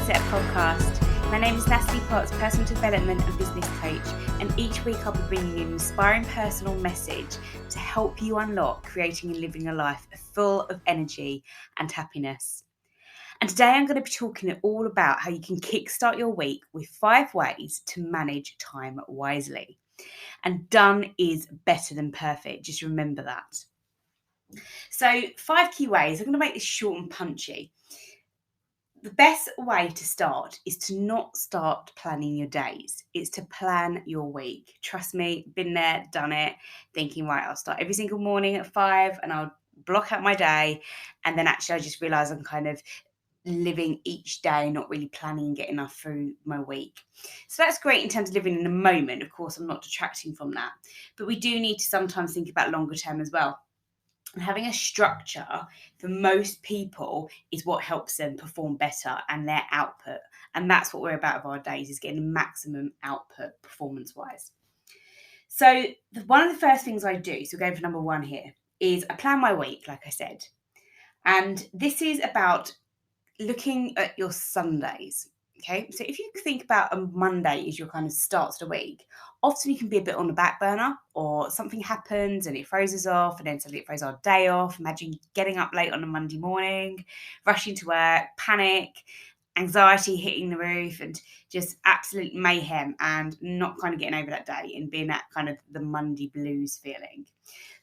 Mindset podcast. My name is Natalie Potts, personal development and business coach, and each week I'll be bringing you an inspiring personal message to help you unlock creating and living a life full of energy and happiness. And today I'm going to be talking all about how you can kickstart your week with 5 ways to manage time wisely. And done is better than perfect. Just remember that. So 5 key ways. I'm going to make this short and punchy. The best way to start is to not start planning your days. It's to plan your week. Trust me, been there, done it, thinking, right, I'll start every single morning at 5 and I'll block out my day. And then actually I just realise I'm kind of living each day, not really planning and getting enough through my week. So that's great in terms of living in the moment. Of course, I'm not detracting from that. But we do need to sometimes think about longer term as well. And having a structure for most people is what helps them perform better and their output. And that's what we're about of our days, is getting the maximum output performance-wise. So one of the first things I do, so going for number 1 here, is I plan my week, like I said. And this is about looking at your Sundays. Okay, so if you think about a Monday as your kind of start to the week, often you can be a bit on the back burner, or something happens and it throws us off, and then suddenly it throws our day off. Imagine getting up late on a Monday morning, rushing to work, panic, anxiety hitting the roof, and just absolute mayhem, and not kind of getting over that day and being that kind of the Monday blues feeling.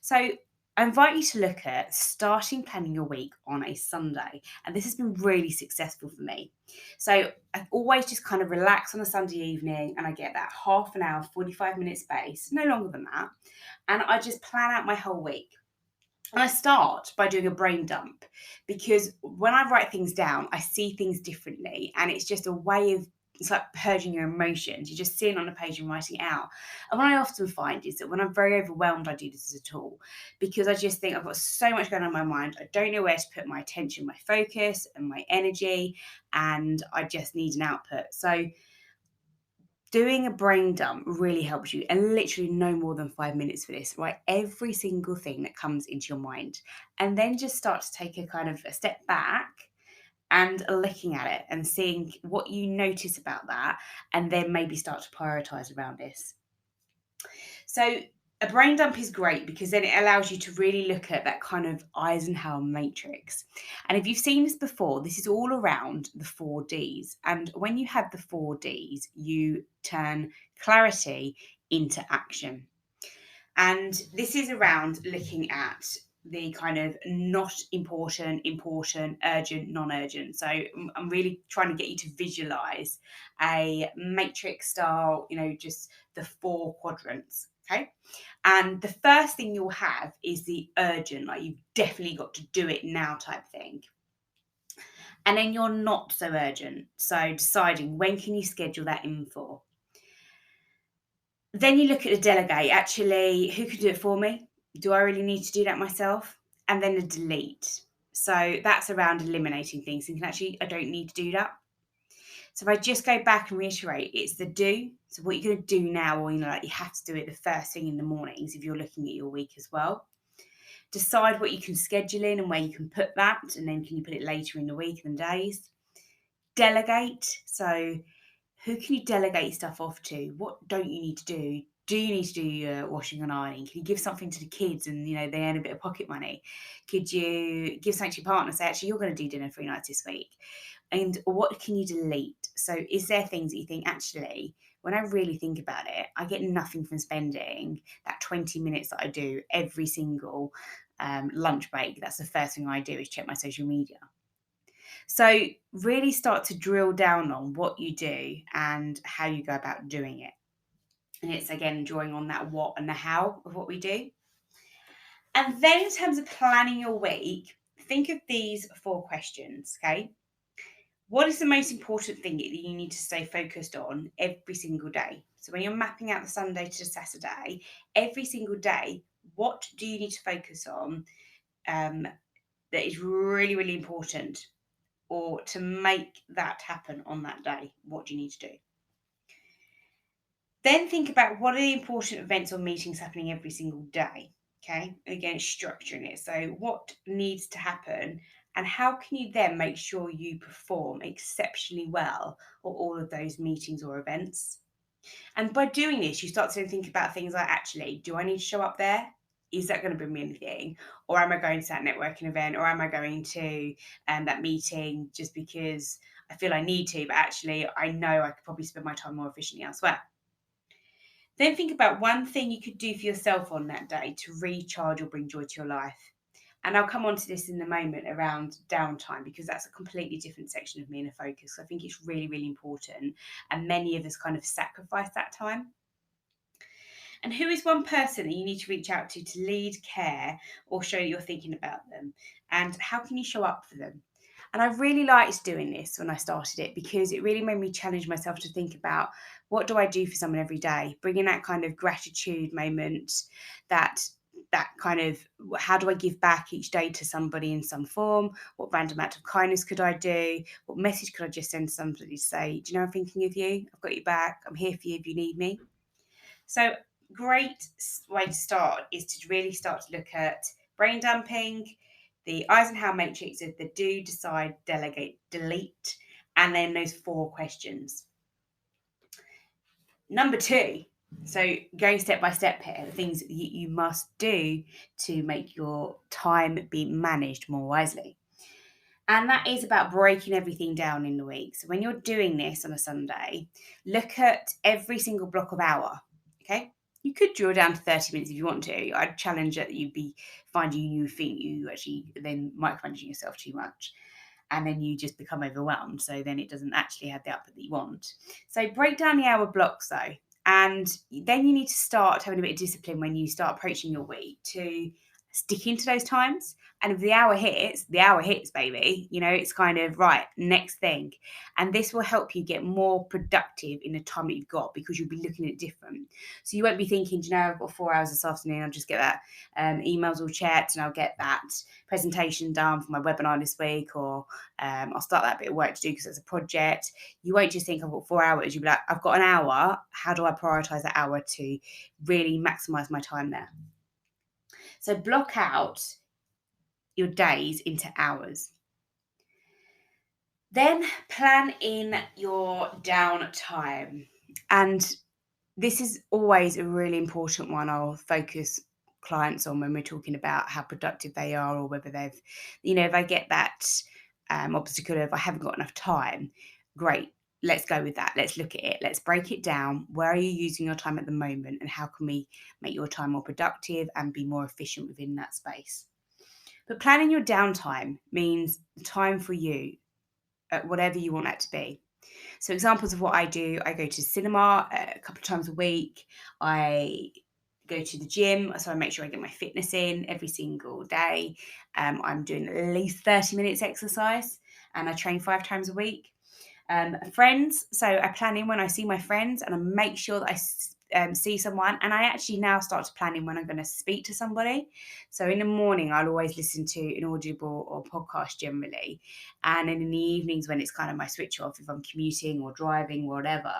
So I invite you to look at starting planning your week on a Sunday. And this has been really successful for me. So I always just kind of relax on a Sunday evening, and I get that half an hour, 45-minute space, no longer than that. And I just plan out my whole week. And I start by doing a brain dump, because when I write things down, I see things differently. And it's just a way of, it's like purging your emotions. You're just seeing on a page and writing it out. And what I often find is that when I'm very overwhelmed, I do this as a tool, because I just think I've got so much going on in my mind. I don't know where to put my attention, my focus and my energy, and I just need an output. So doing a brain dump really helps you, and literally no more than 5 minutes for this. Write every single thing that comes into your mind, and then just start to take a kind of a step back and looking at it and seeing what you notice about that, and then maybe start to prioritize around this. So a brain dump is great because then it allows you to really look at that kind of Eisenhower matrix. And if you've seen this before, this is all around the 4 Ds. And when you have the 4 Ds, you turn clarity into action. And this is around looking at the kind of not important, important, urgent, non-urgent. So I'm really trying to get you to visualize a matrix style, just the 4 quadrants. Okay. And the first thing you'll have is the urgent, like you've definitely got to do it now type thing. And then you're not so urgent. So deciding when can you schedule that in for. Then you look at the delegate. Actually, who could do it for me? Do I really need to do that myself? And then the delete. So that's around eliminating things, thinking, actually, I don't need to do that. So if I just go back and reiterate, it's the do. So what you're going to do now, or you have to do it the first thing in the mornings if you're looking at your week as well. Decide what you can schedule in and where you can put that, and then can you put it later in the week and days. Delegate. So who can you delegate stuff off to? What don't you need to do? Do you need to do your washing and ironing? Can you give something to the kids and, they earn a bit of pocket money? Could you give something to your partner, say, actually, you're going to do dinner 3 nights this week? And what can you delete? So is there things that you think, actually, when I really think about it, I get nothing from spending that 20 minutes that I do every single lunch break? That's the first thing I do, is check my social media. So really start to drill down on what you do and how you go about doing it. And it's, again, drawing on that what and the how of what we do. And then in terms of planning your week, think of these 4 questions, okay? What is the most important thing that you need to stay focused on every single day? So when you're mapping out the Sunday to the Saturday, every single day, what do you need to focus on that is really, really important? Or to make that happen on that day, what do you need to do? Then think about what are the important events or meetings happening every single day. Okay, again, structuring it. So what needs to happen And how can you then make sure you perform exceptionally well at all of those meetings or events? And by doing this, you start to think about things like, actually, do I need to show up there? Is that going to bring me anything? Or am I going to that networking event? Or am I going to that meeting just because I feel I need to, but actually I know I could probably spend my time more efficiently elsewhere? Then think about one thing you could do for yourself on that day to recharge or bring joy to your life. And I'll come on to this in a moment around downtime, because that's a completely different section of me and a focus. I think it's really, really important. And many of us kind of sacrifice that time. And who is one person that you need to reach out to lead, care, or show that you're thinking about them? And how can you show up for them? And I really liked doing this when I started it, because it really made me challenge myself to think about, what do I do for someone every day? Bringing that kind of gratitude moment, that kind of, how do I give back each day to somebody in some form? What random act of kindness could I do? What message could I just send to somebody to say, do you know I'm thinking of you? I've got your back. I'm here for you if you need me. So, great way to start is to really start to look at brain dumping, the Eisenhower matrix of the do, decide, delegate, delete, and then those 4 questions. Number 2, so going step by step here, the things that you must do to make your time be managed more wisely. And that is about breaking everything down in the week. So when you're doing this on a Sunday, look at every single block of hour. Okay. You could draw down to 30 minutes if you want to. I'd challenge that you'd be finding you think you actually then micromanaging yourself too much. And then you just become overwhelmed. So then it doesn't actually have the output that you want. So break down the hour blocks though. And then you need to start having a bit of discipline when you start approaching your week to stick into those times. And if the hour hits, baby. You know, it's kind of right, next thing. And this will help you get more productive in the time that you've got, because you'll be looking at it different. So you won't be thinking, do you know, I've got 4 hours this afternoon, I'll just get that emails all checked and I'll get that presentation done for my webinar this week, or I'll start that bit of work to do because it's a project. You won't just think I've got 4 hours. You'll be like, I've got an hour. How do I prioritize that hour to really maximize my time there? So block out your days into hours. Then plan in your downtime. And this is always a really important one I'll focus clients on when we're talking about how productive they are, or whether they've, if I get that obstacle of I haven't got enough time, great. Let's go with that. Let's look at it. Let's break it down. Where are you using your time at the moment, and how can we make your time more productive and be more efficient within that space? But planning your downtime means time for you at whatever you want that to be. So examples of what I do, I go to cinema a couple of times a week. I go to the gym, so I make sure I get my fitness in every single day. I'm doing at least 30 minutes exercise, and I train 5 times a week. Friends, so I plan in when I see my friends, and I make sure that I see someone, and I actually now start to plan in when I'm going to speak to somebody. So in the morning, I'll always listen to an audible or podcast generally, and then in the evenings, when it's kind of my switch off, if I'm commuting or driving or whatever,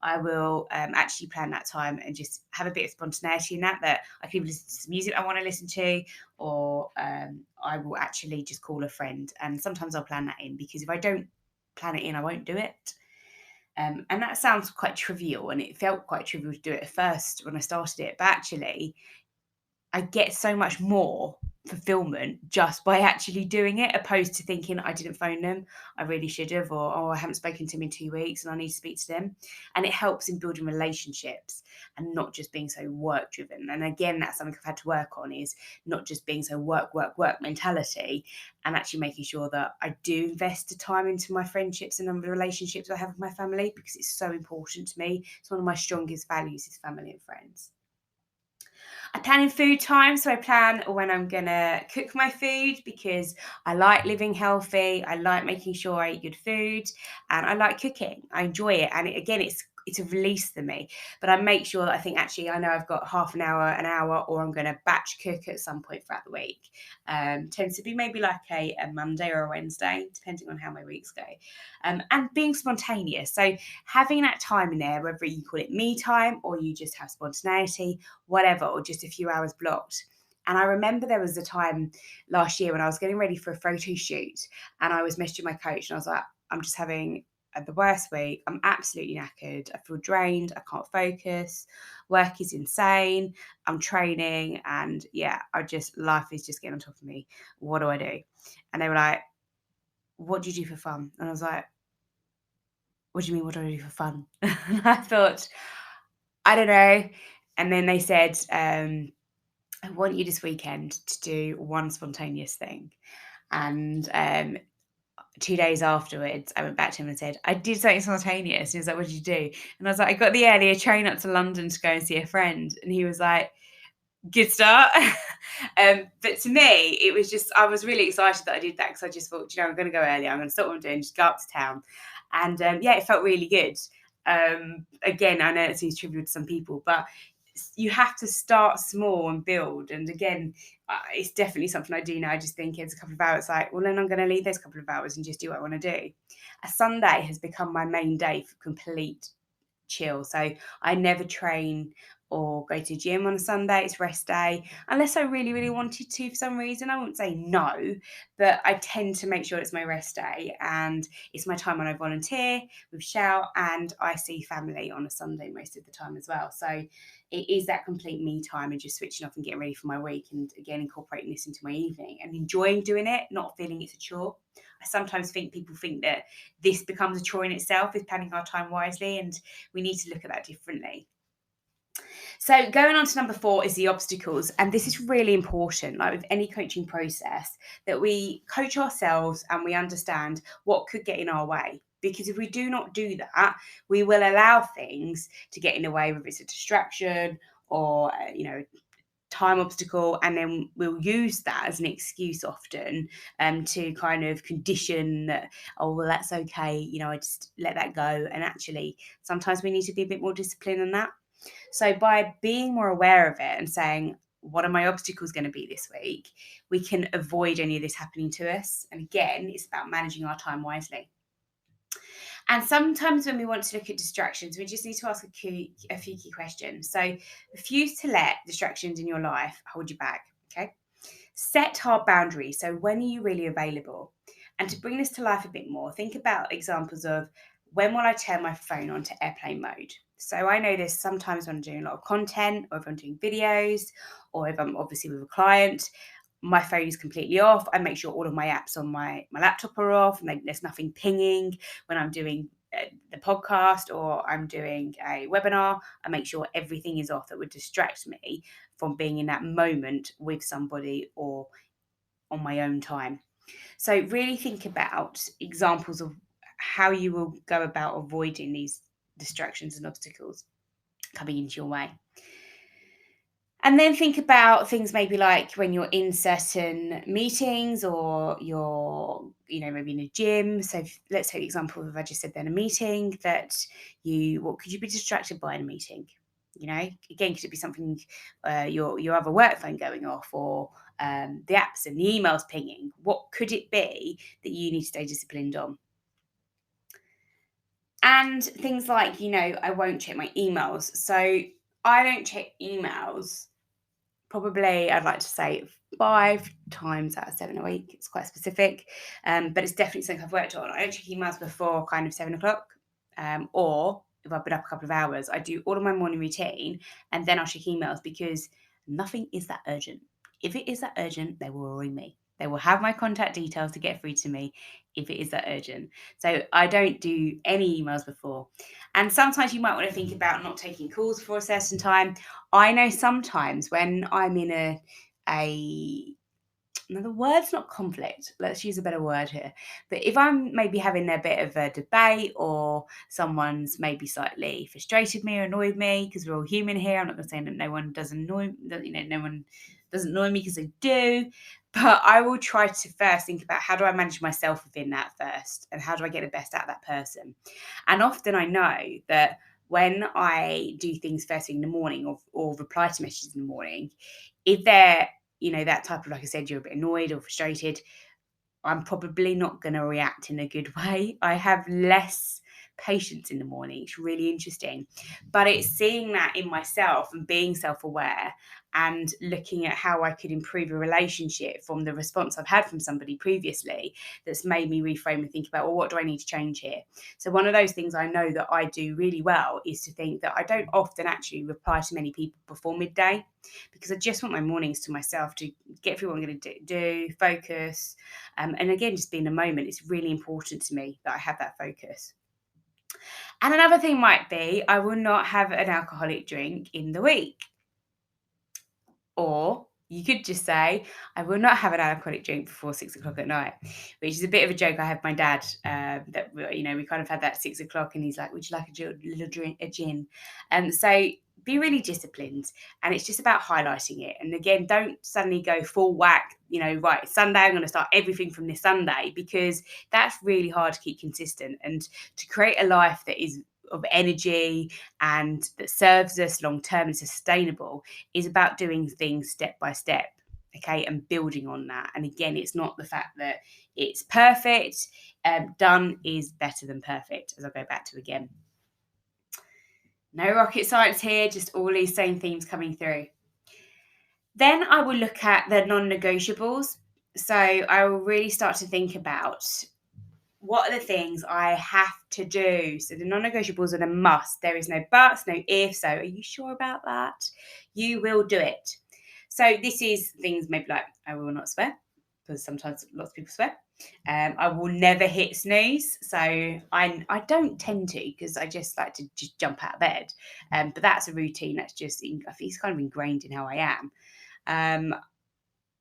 I will actually plan that time and just have a bit of spontaneity in that I can even listen to some music I want to listen to, or I will actually just call a friend. And sometimes I'll plan that in, because if I don't plan it in, I won't do it. And that sounds quite trivial, and it felt quite trivial to do it at first when I started it, but actually I get so much more fulfillment just by actually doing it, opposed to thinking I didn't phone them, I really should have, or I haven't spoken to them in 2 weeks and I need to speak to them. And it helps in building relationships and not just being so work driven. And again, that's something I've had to work on, is not just being so work mentality, and actually making sure that I do invest the time into my friendships and the relationships I have with my family, because it's so important to me. It's one of my strongest values, is family and friends. I plan in food time, so I plan when I'm gonna cook my food, because I like living healthy. I like making sure I eat good food, and I like cooking. I enjoy it, and it's a release for me. But I make sure that I think, actually, I know I've got half an hour, or I'm going to batch cook at some point throughout the week. Tends to be maybe like a Monday or a Wednesday, depending on how my weeks go. And being spontaneous. So having that time in there, whether you call it me time or you just have spontaneity, whatever, or just a few hours blocked, And I remember there was a time last year when I was getting ready for a photo shoot, and I was messaging my coach, and I was like, I'm just having the worst week. I'm absolutely knackered. I feel drained. I can't focus. Work is insane. I'm training, and yeah, life is just getting on top of me. What do I do? And they were like, what do you do for fun? And I was like, what do you mean, what do I do for fun? And I thought, I don't know. And then they said, I want you this weekend to do one spontaneous thing. And 2 days afterwards, I went back to him and said, I did something spontaneous. And he was like, what did you do? And I was like, I got the earlier train up to London to go and see a friend. And he was like, good start. But to me, it was just, I was really excited that I did that, because I just thought, I'm going to go earlier. I'm going to stop what I'm doing, just go up to town. And yeah, it felt really good. Again, I know it seems trivial to some people, but you have to start small and build. And again, it's definitely something I do now. I just think it's a couple of hours, like, well, then I'm going to leave those couple of hours and just do what I want to do. A Sunday has become my main day for complete chill. So I never train or go to gym on a Sunday. It's rest day, unless I really, really wanted to for some reason. I wouldn't say no, but I tend to make sure it's my rest day, and it's my time when I volunteer with Shout, and I see family on a Sunday most of the time as well. So it is that complete me time and just switching off and getting ready for my week, and again incorporating this into my evening and enjoying doing it, not feeling it's a chore. I sometimes think people think that this becomes a chore in itself, is planning our time wisely, and we need to look at that differently. So going on to number 4 is the obstacles. And this is really important, like with any coaching process, that we coach ourselves and we understand what could get in our way. Because if we do not do that, we will allow things to get in the way, whether it's a distraction or, time obstacle, and then we'll use that as an excuse often to kind of condition that, oh, well, that's okay, I just let that go. And actually, sometimes we need to be a bit more disciplined than that. So by being more aware of it and saying, what are my obstacles going to be this week, we can avoid any of this happening to us. And again, it's about managing our time wisely. And sometimes when we want to look at distractions, we just need to ask a few key questions. So refuse to let distractions in your life hold you back, okay? Set hard boundaries. So when are you really available? And to bring this to life a bit more, think about examples of, when will I turn my phone on to airplane mode? So I know this sometimes when I'm doing a lot of content, or if I'm doing videos, or if I'm obviously with a client, my phone is completely off. I make sure all of my apps on my laptop are off, and there's nothing pinging. When I'm doing the podcast or I'm doing a webinar, I make sure everything is off that would distract me from being in that moment with somebody or on my own time. So really think about examples of how you will go about avoiding these distractions and obstacles coming into your way. And then think about things maybe like when you're in certain meetings, or you're, maybe in a gym. So let's take the example of, I just said then, a meeting that what could you be distracted by in a meeting? Again, could it be something, your other work phone going off, or the apps and the emails pinging? What could it be that you need to stay disciplined on? And things like, I won't check my emails. So I don't check emails probably, I'd like to say, 5 times out of 7 a week. It's quite specific, but it's definitely something I've worked on. I don't check emails before kind of 7 o'clock, or if I've been up a couple of hours, I do all of my morning routine and then I'll check emails, because nothing is that urgent. If it is that urgent, they will ring me. They will have my contact details to get through to me if it is that urgent. So I don't do any emails before. And sometimes you might want to think about not taking calls for a certain time. I know sometimes when I'm in now the word's not conflict, let's use a better word here. But if I'm maybe having a bit of a debate, or someone's maybe slightly frustrated me or annoyed me, because we're all human here. I'm not going to say that no one does annoy, no one doesn't annoy me, because they do. But I will try to first think about, how do I manage myself within that first? And how do I get the best out of that person? And often I know that when I do things first thing in the morning, or reply to messages in the morning, if they're, that type of, like I said, you're a bit annoyed or frustrated, I'm probably not going to react in a good way. I have less patience in the morning. It's really interesting. But it's seeing that in myself and being self-aware and looking at how I could improve a relationship from the response I've had from somebody previously, that's made me reframe and think about, well, what do I need to change here? So one of those things I know that I do really well is to think that I don't often actually reply to many people before midday, because I just want my mornings to myself to get through what I'm going to do, focus. And again, just be in the moment. It's really important to me that I have that focus. And another thing might be, I will not have an alcoholic drink in the week. Or you could just say, I will not have an alcoholic drink before 6 o'clock at night, which is a bit of a joke. I have my dad that, we kind of had that 6 o'clock, and he's like, would you like little drink, a gin? And so be really disciplined, and it's just about highlighting it. And again, don't suddenly go full whack, right, Sunday, I'm going to start everything from this Sunday, because that's really hard to keep consistent. And to create a life that is of energy and that serves us long term and sustainable is about doing things step by step, okay, and building on that. And again, it's not the fact that it's perfect. Done is better than perfect, as I'll go back to again. No rocket science here, just all these same themes coming through. Then I will look at the non-negotiables. So I will really start to think about, what are the things I have to do? So the non-negotiables are a must. There is no buts, no ifs. So are you sure about that? You will do it. So this is things maybe like, I will not swear, because sometimes lots of people swear. I will never hit snooze. So I don't tend to, because I just like to just jump out of bed. But that's a routine that's just, I think it's kind of ingrained in how I am.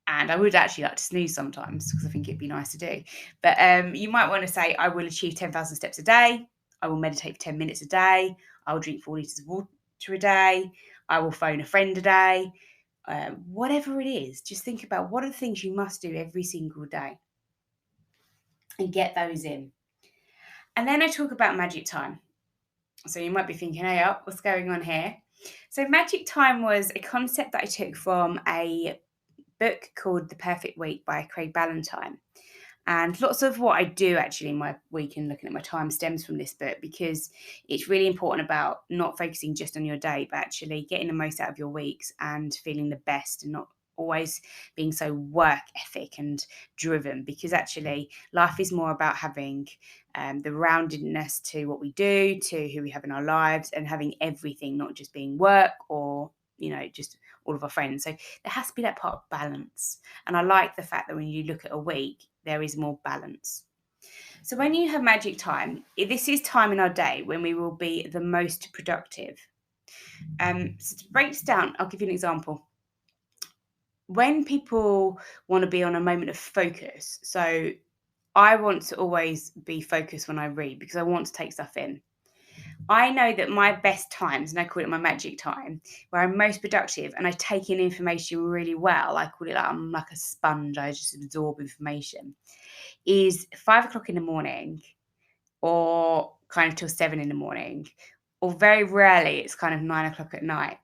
And I would actually like to snooze sometimes, because I think it'd be nice to do. But you might want to say, I will achieve 10,000 steps a day. I will meditate for 10 minutes a day. I will drink 4 litres of water a day. I will phone a friend a day. Whatever it is, just think about, what are the things you must do every single day, and get those in. And then I talk about magic time. So you might be thinking, hey, what's going on here? So magic time was a concept that I took from a book called The Perfect Week by Craig Ballantyne. And lots of what I do actually in my week and looking at my time stems from this book, because it's really important about not focusing just on your day, but actually getting the most out of your weeks and feeling the best, and not always being so work ethic and driven, because actually life is more about having the roundedness to what we do, to who we have in our lives, and having everything not just being work or just all of our friends. So there has to be that part of balance. And I like the fact that when you look at a week, there is more balance. So when you have magic time, this is time in our day when we will be the most productive. So to break this down, I'll give you an example. When people want to be on a moment of focus, so I want to always be focused when I read, because I want to take stuff in. I know that my best times, and I call it my magic time, where I'm most productive and I take in information really well, I call it like I'm like a sponge, I just absorb information, is 5 o'clock in the morning, or kind of till 7 in the morning, or very rarely it's kind of 9 o'clock at night.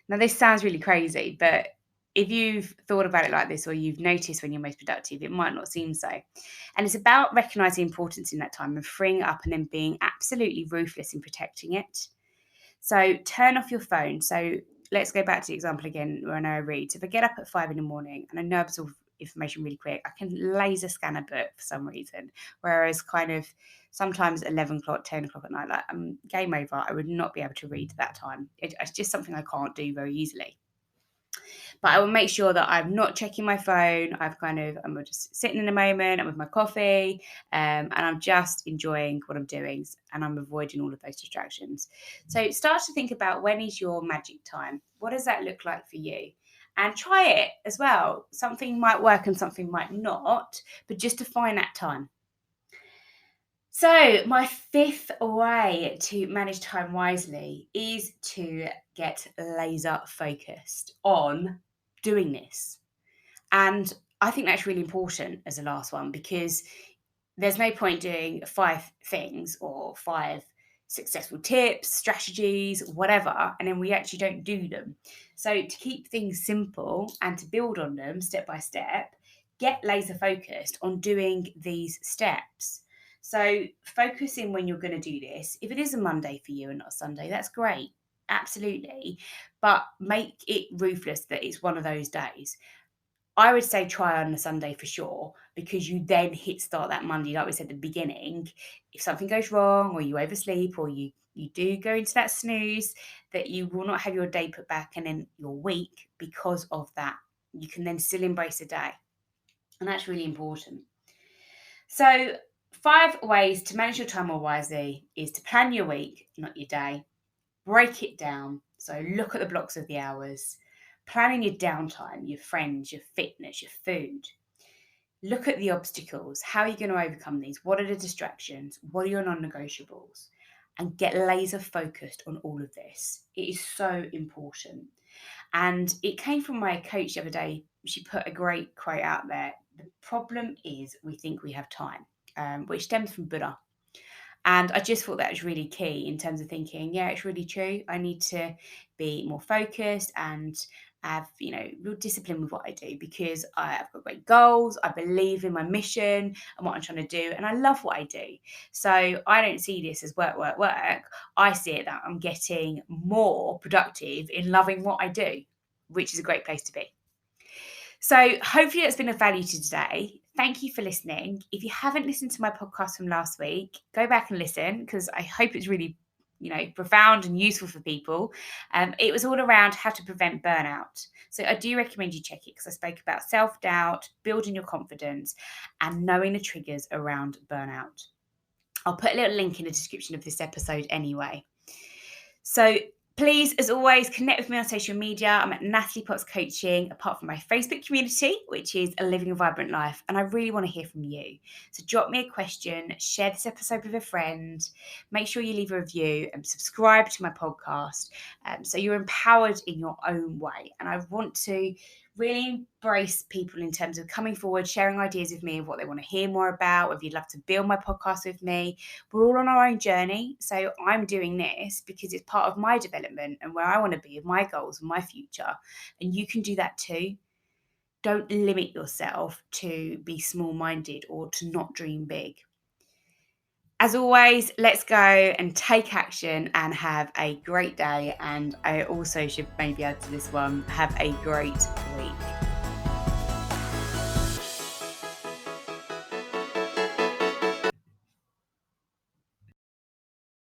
Now this sounds really crazy, but if you've thought about it like this, or you've noticed when you're most productive, it might not seem so. And it's about recognizing importance in that time and freeing up, and then being absolutely ruthless in protecting it. So turn off your phone. So let's go back to the example again when I read. So if I get up at 5 in the morning and I know I absorb information really quick, I can laser scan a book for some reason. Whereas kind of sometimes 11 o'clock, 10 o'clock at night, like game over, I would not be able to read at that time. It's just something I can't do very easily. But I will make sure that I'm not checking my phone. I'm just sitting in a moment. I'm with my coffee, and I'm just enjoying what I'm doing, and I'm avoiding all of those distractions. So start to think about, when is your magic time? What does that look like for you? And try it as well. Something might work and something might not, but just to find that time. So my fifth way to manage time wisely is to get laser focused on doing this. And I think that's really important as a last one, because there's no point doing 5 things or 5 successful tips, strategies, whatever, and then we actually don't do them. So to keep things simple and to build on them step by step, get laser focused on doing these steps. So focus in when you're going to do this. If it is a Monday for you and not a Sunday, that's great. absolutely. But make it ruthless that it's one of those days. I would say try on a Sunday for sure, because you then hit start that Monday, like we said at the beginning. If something goes wrong or you oversleep or you do go into that snooze, that you will not have your day put back and then your week because of that. You can then still embrace the day. And that's really important. So 5 ways to manage your time more wisely is to plan your week, not your day. Break it down. So look at the blocks of the hours. Planning your downtime, your friends, your fitness, your food. Look at the obstacles. How are you going to overcome these? What are the distractions? What are your non-negotiables? And get laser focused on all of this. It is so important. And it came from my coach the other day. She put a great quote out there. The problem is we think we have time, which stems from Buddha. And I just thought that was really key in terms of thinking, yeah, it's really true. I need to be more focused and have, real discipline with what I do, because I've got great goals. I believe in my mission and what I'm trying to do. And I love what I do. So I don't see this as work, work, work. I see it that I'm getting more productive in loving what I do, which is a great place to be. So hopefully that's been of value to today. Thank you for listening. If you haven't listened to my podcast from last week, go back and listen, because I hope it's really, profound and useful for people. It was all around how to prevent burnout. So I do recommend you check it, because I spoke about self-doubt, building your confidence, and knowing the triggers around burnout. I'll put a little link in the description of this episode anyway. So please, as always, connect with me on social media. I'm at Natalie Potts Coaching, apart from my Facebook community, which is A Living a Vibrant Life. And I really want to hear from you. So drop me a question, share this episode with a friend, make sure you leave a review and subscribe to my podcast, so you're empowered in your own way. And I want to really embrace people in terms of coming forward, sharing ideas with me of what they want to hear more about, whether you'd love to build my podcast with me. We're all on our own journey. So I'm doing this because it's part of my development and where I want to be, with my goals and my future. And you can do that too. Don't limit yourself to be small-minded or to not dream big. As always, let's go and take action and have a great day. And I also should maybe add to this one, have a great week.